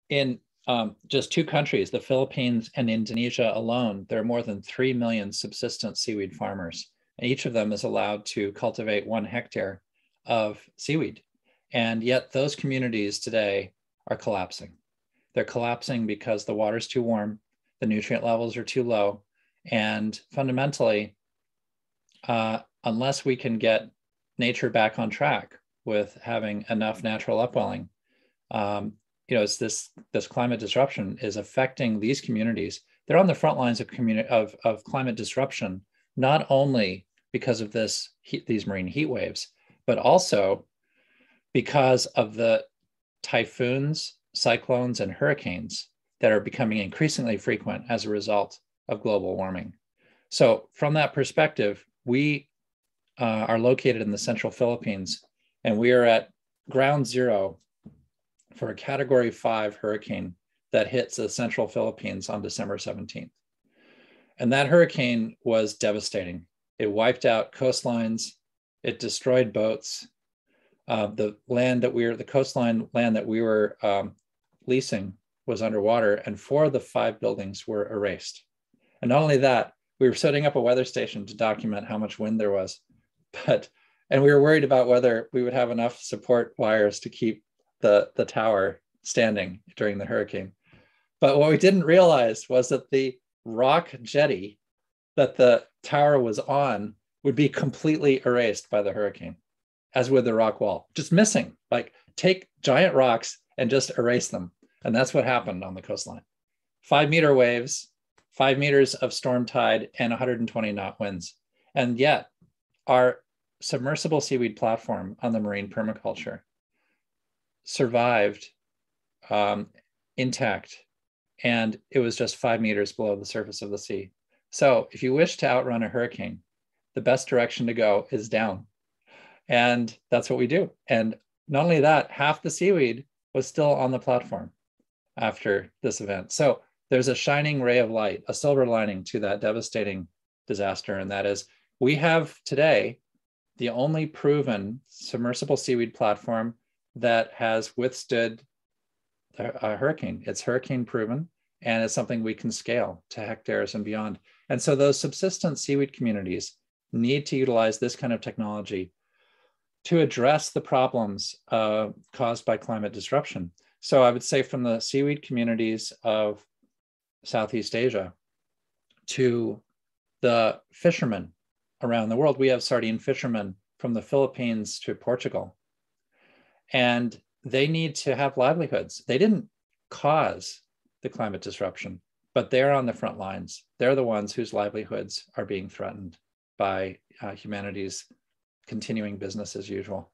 In just two countries, the Philippines and Indonesia alone, there are more than 3 million subsistence seaweed farmers. And each of them is allowed to cultivate 1 hectare of seaweed. And yet those communities today are collapsing. They're collapsing because the water's too warm, the nutrient levels are too low, and fundamentally, unless we can get nature back on track with having enough natural upwelling, it's this climate disruption is affecting these communities. They're on the front lines of climate disruption, not only because of these marine heat waves, but also because of the typhoons, cyclones, and hurricanes that are becoming increasingly frequent as a result of global warming. So from that perspective, we are located in the central Philippines, and we are at ground zero for a Category 5 hurricane that hits the central Philippines on December 17th. And that hurricane was devastating. It wiped out coastlines, it destroyed boats. The coastline land that we were leasing was underwater, and 4 of the 5 buildings were erased. And not only that, we were setting up a weather station to document how much wind there was, and we were worried about whether we would have enough support wires to keep the tower standing during the hurricane. But what we didn't realize was that the rock jetty that the tower was on would be completely erased by the hurricane, as would the rock wall, just missing. Like, take giant rocks and just erase them. And that's what happened on the coastline. 5-meter waves, 5 meters of storm tide, and 120 knot winds. And yet our submersible seaweed platform on the marine permaculture survived intact, and it was just 5 meters below the surface of the sea. So if you wish to outrun a hurricane, the best direction to go is down. And that's what we do. And not only that, half the seaweed was still on the platform after this event. So there's a shining ray of light, a silver lining to that devastating disaster. And that is, we have today the only proven submersible seaweed platform that has withstood a hurricane. It's hurricane proven, and it's something we can scale to hectares and beyond. And so those subsistence seaweed communities need to utilize this kind of technology to address the problems caused by climate disruption. So I would say, from the seaweed communities of Southeast Asia to the fishermen around the world, we have sardine fishermen from the Philippines to Portugal, and they need to have livelihoods. They didn't cause the climate disruption, but they're on the front lines. They're the ones whose livelihoods are being threatened by humanity's continuing business as usual.